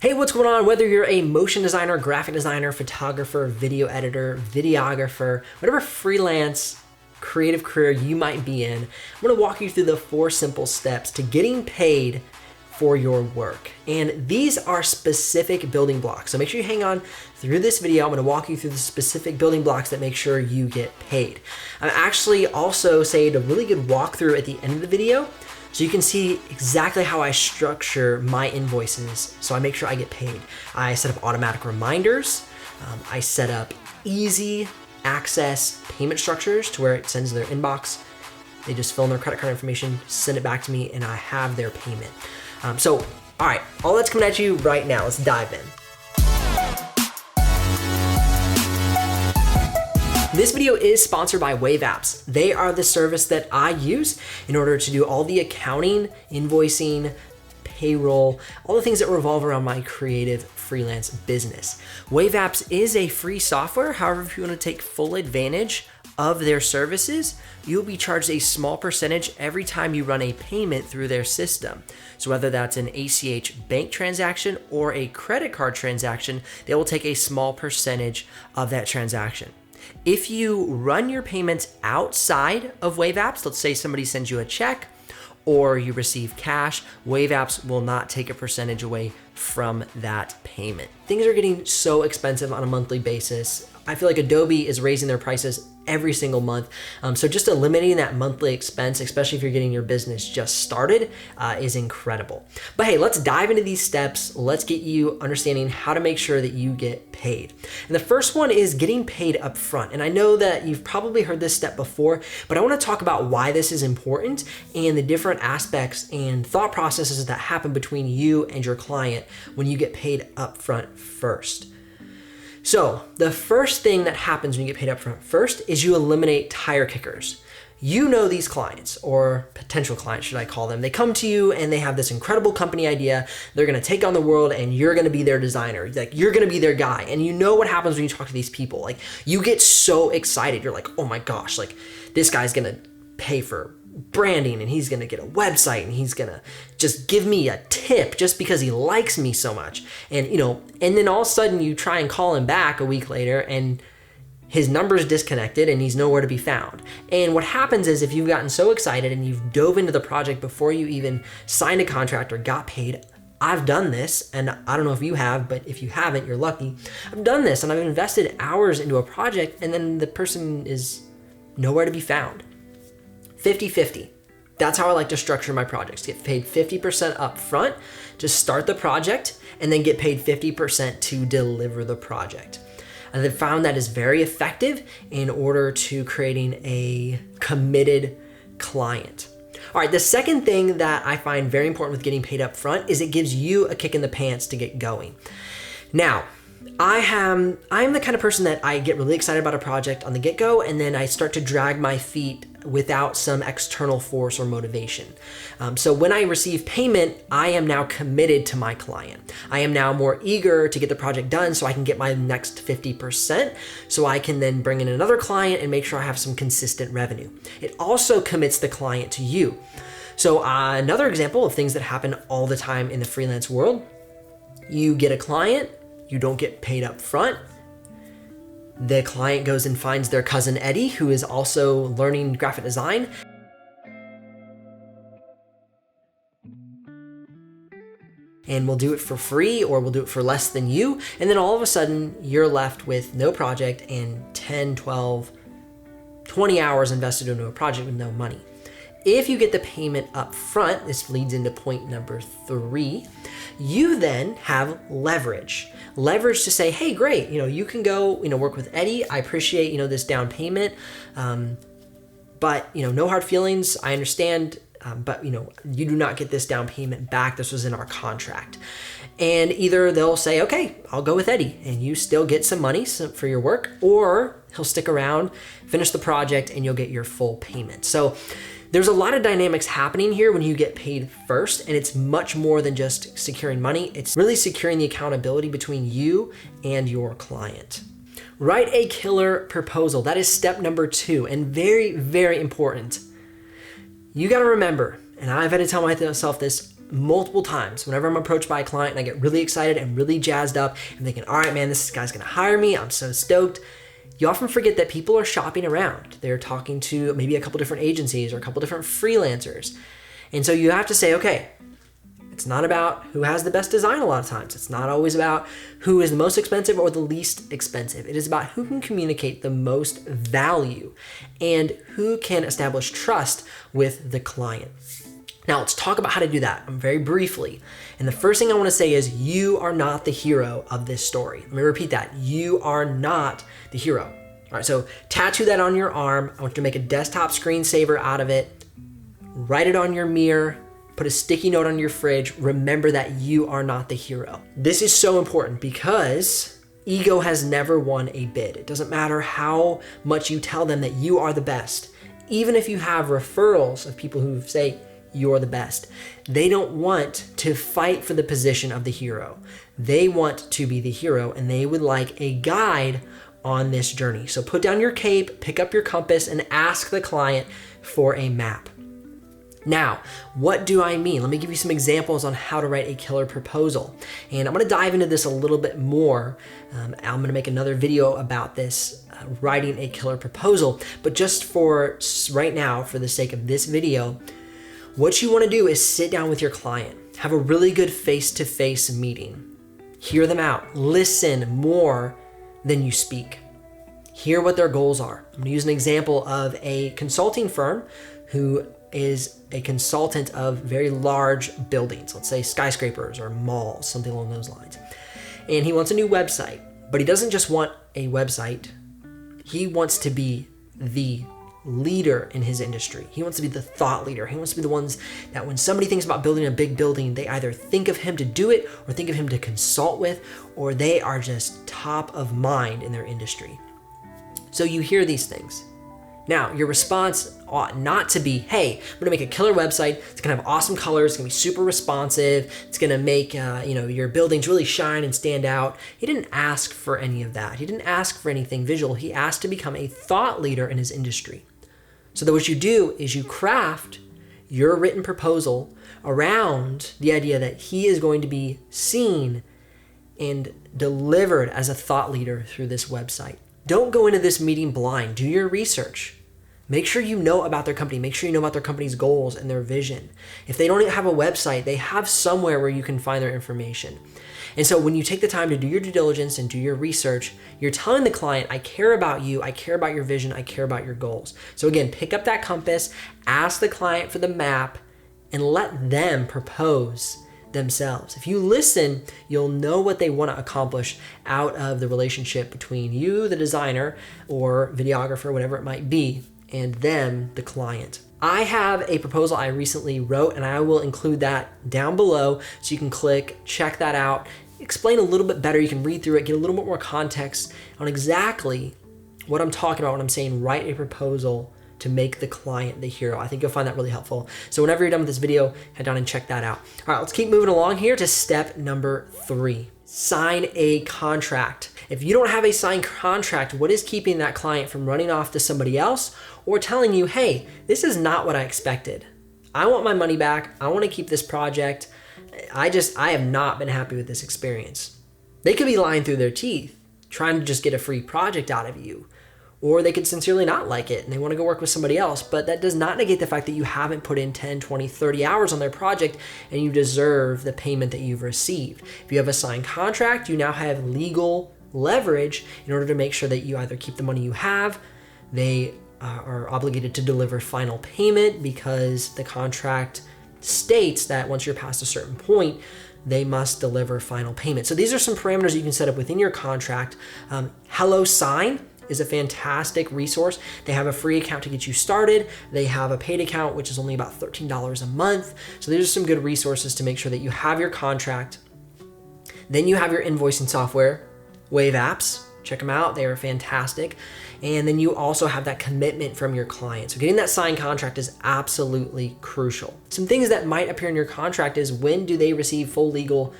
Hey, what's going on? Whether you're a motion designer, graphic designer, photographer, video editor, videographer, whatever freelance creative career you might be in, I'm gonna walk you through the 4 simple steps to getting paid for your work. And these are specific building blocks. So make sure you hang on through this video. I'm gonna walk you through the specific building blocks that make sure you get paid. I'm actually also saved a really good walkthrough at the end of the video, so you can see exactly how I structure my invoices so I make sure I get paid. I set up automatic reminders. I set up easy access payment structures to where it sends their inbox. They just fill in their credit card information, send it back to me, and I have their payment. All right, all that's coming at you right now. Let's dive in. This video is sponsored by Wave Apps. They are the service that I use in order to do all the accounting, invoicing, payroll, all the things that revolve around my creative freelance business. Wave Apps is a free software. However, if you want to take full advantage of their services, you'll be charged a small percentage every time you run a payment through their system. So whether that's an ACH bank transaction or a credit card transaction, they will take a small percentage of that transaction. If you run your payments outside of Wave Apps, let's say somebody sends you a check or you receive cash, Wave Apps will not take a percentage away from that payment. Things are getting so expensive on a monthly basis. I feel like Adobe is raising their prices every single month. So just eliminating that monthly expense, especially if you're getting your business just started, is incredible. But hey, let's dive into these steps. Let's get you understanding how to make sure that you get paid. And the first one is getting paid upfront. And I know that you've probably heard this step before, but I want to talk about why this is important and the different aspects and thought processes that happen between you and your client when you get paid upfront first. So the first thing that happens when you get paid upfront first is you eliminate tire kickers. You know these clients, or potential clients should I call them. They come to you and they have this incredible company idea. They're gonna take on the world and you're gonna be their designer. Like, you're gonna be their guy. And you know what happens when you talk to these people. Like, you get so excited. You're like, oh my gosh, like this guy's gonna pay for branding and he's gonna get a website and he's gonna just give me a tip just because he likes me so much. And and then all of a sudden you try and call him back a week later and his number's disconnected and he's nowhere to be found. And what happens is, if you've gotten so excited and you've dove into the project before you even signed a contract or got paid, I've done this, and I don't know if you have, but if you haven't, you're lucky. I've done this and I've invested hours into a project and then the person is nowhere to be found. 50-50. That's how I like to structure my projects. Get paid 50% up front to start the project and then get paid 50% to deliver the project. And I've found that is very effective in order to creating a committed client. All right, the second thing that I find very important with getting paid up front is it gives you a kick in the pants to get going. Now, I'm the kind of person that I get really excited about a project on the get-go and then I start to drag my feet without some external force or motivation. So when I receive payment, I am now committed to my client. I am now more eager to get the project done so I can get my next 50%, so I can then bring in another client and make sure I have some consistent revenue. It also commits the client to you. So another example of things that happen all the time in the freelance world: you get a client, you don't get paid up front. The client goes and finds their cousin Eddie, who is also learning graphic design. And we'll do it for free, or we'll do it for less than you. And then all of a sudden you're left with no project and 10, 12, 20 hours invested into a project with no money. If you get the payment up front, this leads into point number 3, you then have leverage. Leverage to say, hey, great, you can go, work with Eddie. I appreciate, this down payment. But, no hard feelings. I understand. But, you do not get this down payment back. This was in our contract. And either they'll say, okay, I'll go with Eddie, and you still get some money for your work, or he'll stick around, finish the project, and you'll get your full payment. So there's a lot of dynamics happening here when you get paid first, and it's much more than just securing money. It's really securing the accountability between you and your client. Write a killer proposal. That is step number 2, and very, very important. You got to remember, and I've had to tell myself this multiple times whenever I'm approached by a client and I get really excited and really jazzed up and thinking, all right, man, this guy's gonna hire me. I'm so stoked. You often forget that people are shopping around. They're talking to maybe a couple different agencies or a couple different freelancers. And so you have to say, okay, it's not about who has the best design a lot of times. It's not always about who is the most expensive or the least expensive. It is about who can communicate the most value and who can establish trust with the client. Now let's talk about how to do that very briefly. And the first thing I want to say is you are not the hero of this story. Let me repeat that. You are not the hero. All right, so tattoo that on your arm. I want you to make a desktop screensaver out of it. Write it on your mirror. Put a sticky note on your fridge. Remember that you are not the hero. This is so important because ego has never won a bid. It doesn't matter how much you tell them that you are the best. Even if you have referrals of people who say you're the best, they don't want to fight for the position of the hero. They want to be the hero and they would like a guide on this journey. So put down your cape, pick up your compass, and ask the client for a map. Now, what do I mean? Let me give you some examples on how to write a killer proposal. And I'm gonna dive into this a little bit more. I'm gonna make another video about this, writing a killer proposal. But just for right now, for the sake of this video, what you wanna do is sit down with your client, have a really good face-to-face meeting, hear them out, listen more than you speak. Hear what their goals are. I'm gonna use an example of a consulting firm who is a consultant of very large buildings, let's say skyscrapers or malls, something along those lines. And he wants a new website, but he doesn't just want a website. He wants to be the leader in his industry. He wants to be the thought leader. He wants to be the ones that when somebody thinks about building a big building, they either think of him to do it or think of him to consult with, or they are just top of mind in their industry. So you hear these things. Now, your response ought not to be, hey, I'm gonna make a killer website. It's gonna have awesome colors. It's gonna be super responsive. It's gonna make your buildings really shine and stand out. He didn't ask for any of that. He didn't ask for anything visual. He asked to become a thought leader in his industry. So that what you do is you craft your written proposal around the idea that he is going to be seen and delivered as a thought leader through this website. Don't go into this meeting blind. Do your research. Make sure you know about their company. Make sure you know about their company's goals and their vision. If they don't have a website, they have somewhere where you can find their information. And so when you take the time to do your due diligence and do your research, you're telling the client, I care about you, I care about your vision, I care about your goals. So again, pick up that compass, ask the client for the map, and let them propose themselves. If you listen, you'll know what they want to accomplish out of the relationship between you, the designer, or videographer, whatever it might be, and them, the client. I have a proposal I recently wrote, and I will include that down below so you can click, check that out, explain a little bit better. You can read through it, get a little bit more context on exactly what I'm talking about when I'm saying write a proposal to make the client the hero. I think you'll find that really helpful. So whenever you're done with this video, head down and check that out. All right, let's keep moving along here to step number 3. Sign a contract. If you don't have a signed contract, what is keeping that client from running off to somebody else or telling you, hey, this is not what I expected. I want my money back. I want to keep this project. I have not been happy with this experience. They could be lying through their teeth, trying to just get a free project out of you. Or they could sincerely not like it and they want to go work with somebody else, but that does not negate the fact that you haven't put in 10, 20, 30 hours on their project and you deserve the payment that you've received. If you have a signed contract, you now have legal leverage in order to make sure that you either keep the money you have, they are obligated to deliver final payment because the contract states that once you're past a certain point, they must deliver final payment. So these are some parameters you can set up within your contract. HelloSign is a fantastic resource. They have a free account to get you started. They have a paid account, which is only about $13 a month. So these are some good resources to make sure that you have your contract. Then you have your invoicing software, Wave Apps. Check them out. They are fantastic. And then you also have that commitment from your client. So getting that signed contract is absolutely crucial. Some things that might appear in your contract is when do they receive full legal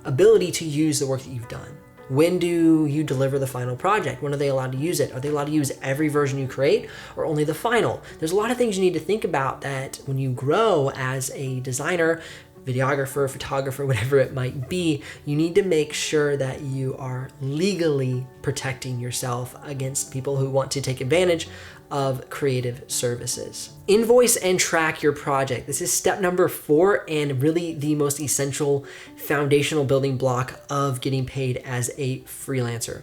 ability to use the work that you've done? When do you deliver the final project? When are they allowed to use it? Are they allowed to use every version you create or only the final? There's a lot of things you need to think about that when you grow as a designer, videographer, photographer, whatever it might be, you need to make sure that you are legally protecting yourself against people who want to take advantage of creative services. Invoice and track your project. This is step number 4 and really the most essential foundational building block of getting paid as a freelancer.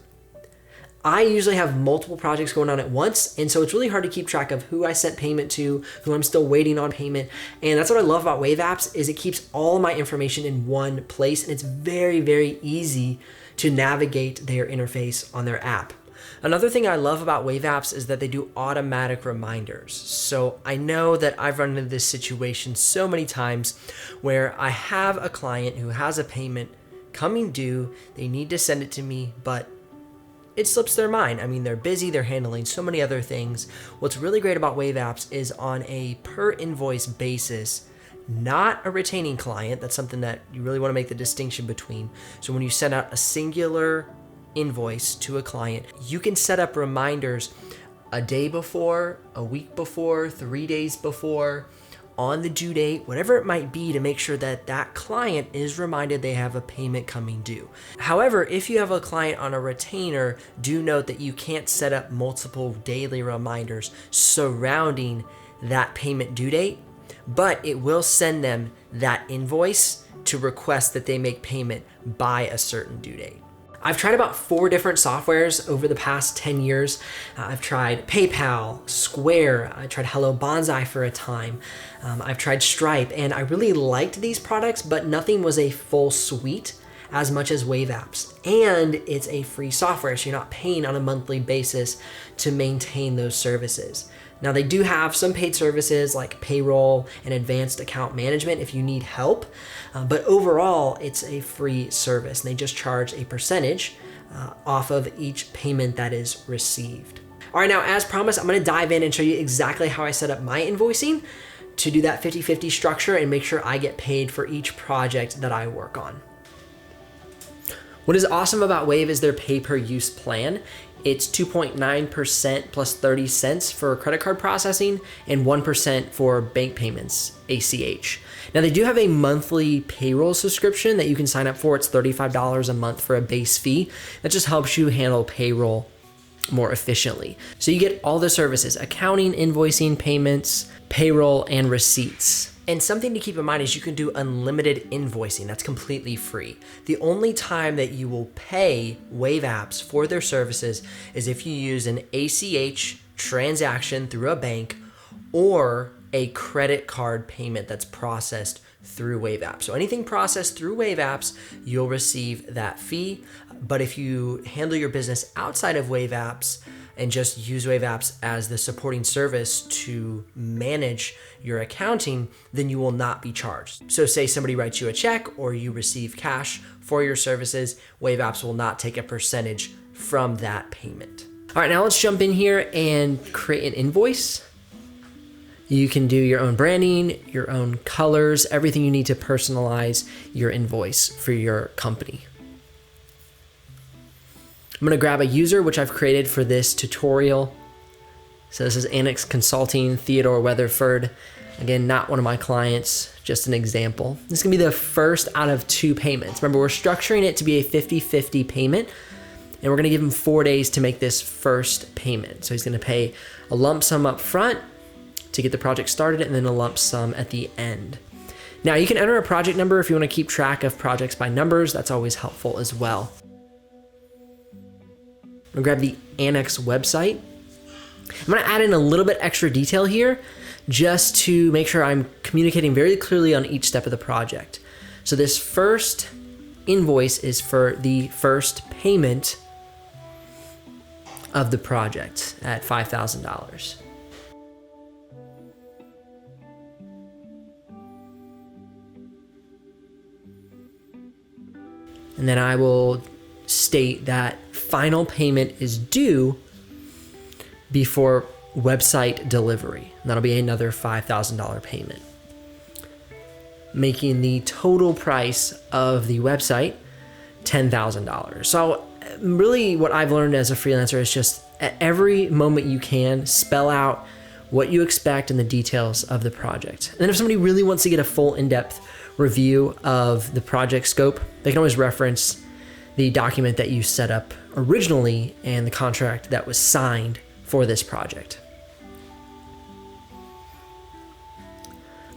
I usually have multiple projects going on at once, and so it's really hard to keep track of who I sent payment to, who I'm still waiting on payment. And that's what I love about Wave Apps is it keeps all of my information in one place, and it's very, very easy to navigate their interface on their app. Another thing I love about Wave Apps is that they do automatic reminders. So I know that I've run into this situation so many times where I have a client who has a payment coming due, they need to send it to me, but it slips their mind. I mean, they're busy, they're handling so many other things. What's really great about Wave Apps is on a per invoice basis, not a retaining client. That's something that you really want to make the distinction between. So when you send out a singular invoice to a client, you can set up reminders a day before, a week before, 3 days before, on the due date, whatever it might be, to make sure that that client is reminded they have a payment coming due. However, if you have a client on a retainer, do note that you can't set up multiple daily reminders surrounding that payment due date, but it will send them that invoice to request that they make payment by a certain due date. I've tried about 4 different softwares over the past 10 years. I've tried PayPal, Square, I tried Hello Bonsai for a time. I've tried Stripe, and I really liked these products, but nothing was a full suite as much as Wave Apps. And it's a free software, so you're not paying on a monthly basis to maintain those services. Now they do have some paid services like payroll and advanced account management if you need help, but overall it's a free service and they just charge a percentage off of each payment that is received. All right, now as promised, I'm gonna dive in and show you exactly how I set up my invoicing to do that 50-50 structure and make sure I get paid for each project that I work on. What is awesome about Wave is their pay-per-use plan. It's 2.9% plus 30 cents for credit card processing and 1% for bank payments, ACH. Now they do have a monthly payroll subscription that you can sign up for. It's $35 a month for a base fee. That just helps you handle payroll more efficiently. So you get all the services: accounting, invoicing, payments, payroll, and receipts. And something to keep in mind is you can do unlimited invoicing. That's completely free. The only time that you will pay Wave Apps for their services is if you use an ACH transaction through a bank or a credit card payment that's processed through Wave Apps. So anything processed through Wave Apps, you'll receive that fee. But if you handle your business outside of Wave Apps and just use Wave Apps as the supporting service to manage your accounting, then you will not be charged. So say somebody writes you a check or you receive cash for your services, Wave Apps will not take a percentage from that payment. All right, now let's jump in here and create an invoice. You can do your own branding, your own colors, everything you need to personalize your invoice for your company. I'm gonna grab a user, which I've created for this tutorial. So this is Annex Consulting, Theodore Weatherford. Again, not one of my clients, just an example. This is gonna be the first out of 2 payments. Remember, we're structuring it to be a 50-50 payment, and we're gonna give him 4 days to make this first payment. So he's gonna pay a lump sum up front to get the project started, and then a lump sum at the end. Now you can enter a project number if you wanna keep track of projects by numbers. That's always helpful as well. I'm gonna grab the Annex website. I'm gonna add in a little bit extra detail here just to make sure I'm communicating very clearly on each step of the project. So this first invoice is for the first payment of the project at $5,000. And then I will state that final payment is due before website delivery. And that'll be another $5,000 payment, making the total price of the website $10,000. So really what I've learned as a freelancer is just at every moment you can spell out what you expect and the details of the project. And then if somebody really wants to get a full in-depth review of the project scope, they can always reference the document that you set up originally and the contract that was signed for this project.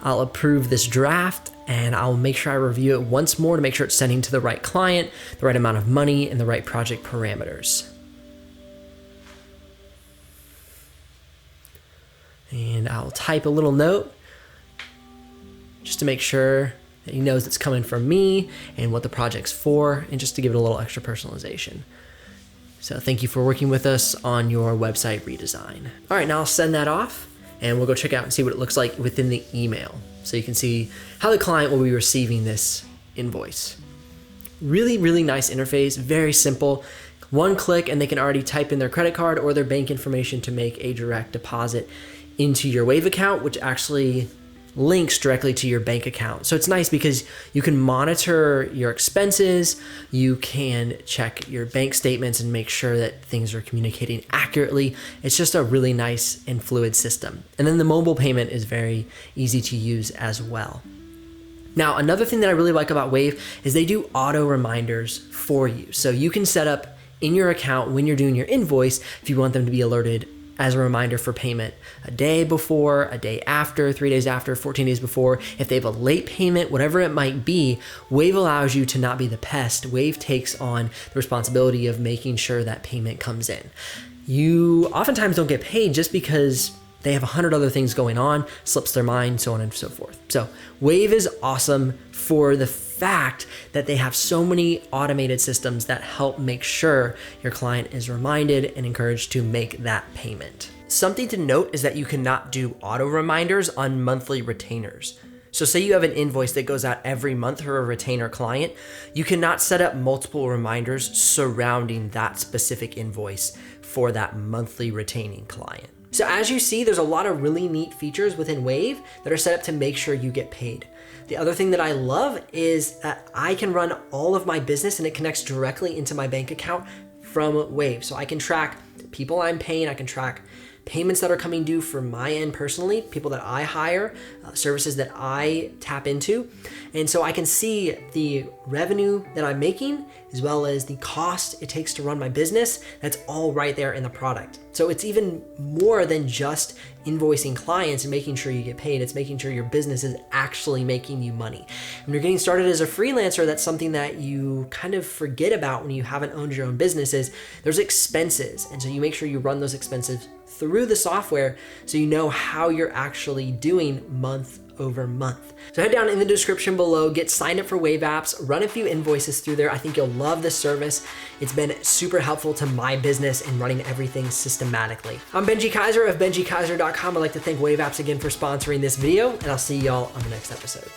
I'll approve this draft and I'll make sure I review it once more to make sure it's sending to the right client, the right amount of money, and the right project parameters. And I'll type a little note just to make sure that he knows it's coming from me and what the project's for, and just to give it a little extra personalization. So thank you for working with us on your website redesign. All right, now I'll send that off and we'll go check out and see what it looks like within the email. So you can see how the client will be receiving this invoice. Really, really nice interface, very simple. One click and they can already type in their credit card or their bank information to make a direct deposit into your Wave account, which actually links directly to your bank account. So it's nice because you can monitor your expenses, you can check your bank statements and make sure that things are communicating accurately. It's just a really nice and fluid system. And then the mobile payment is very easy to use as well. Now, another thing that I really like about Wave is they do auto reminders for you. So you can set up in your account when you're doing your invoice, if you want them to be alerted as a reminder for payment a day before, a day after, 3 days after, 14 days before. If they have a late payment, whatever it might be, Wave allows you to not be the pest. Wave takes on the responsibility of making sure that payment comes in. You oftentimes don't get paid just because they have 100 other things going on, slips their mind, so on and so forth. So Wave is awesome for the fact that they have so many automated systems that help make sure your client is reminded and encouraged to make that payment. Something to note is that you cannot do auto reminders on monthly retainers. So say you have an invoice that goes out every month for a retainer client, you cannot set up multiple reminders surrounding that specific invoice for that monthly retaining client. So as you see, there's a lot of really neat features within Wave that are set up to make sure you get paid. The other thing that I love is that I can run all of my business and it connects directly into my bank account from Wave. So I can track people I'm paying, I can track payments that are coming due for my end personally, people that I hire, services that I tap into. And so I can see the revenue that I'm making as well as the cost it takes to run my business. That's all right there in the product. So it's even more than just invoicing clients and making sure you get paid. It's making sure your business is actually making you money. When you're getting started as a freelancer, that's something that you kind of forget about when you haven't owned your own businesses. There's expenses. And so you make sure you run those expenses through the software so you know how you're actually doing month over month. So head down in the description below, get signed up for Wave Apps, run a few invoices through there. I think you'll love this service. It's been super helpful to my business in running everything systematically. I'm Benji Kaiser of benjikaiser.com. I'd like to thank Wave Apps again for sponsoring this video, and I'll see y'all on the next episode.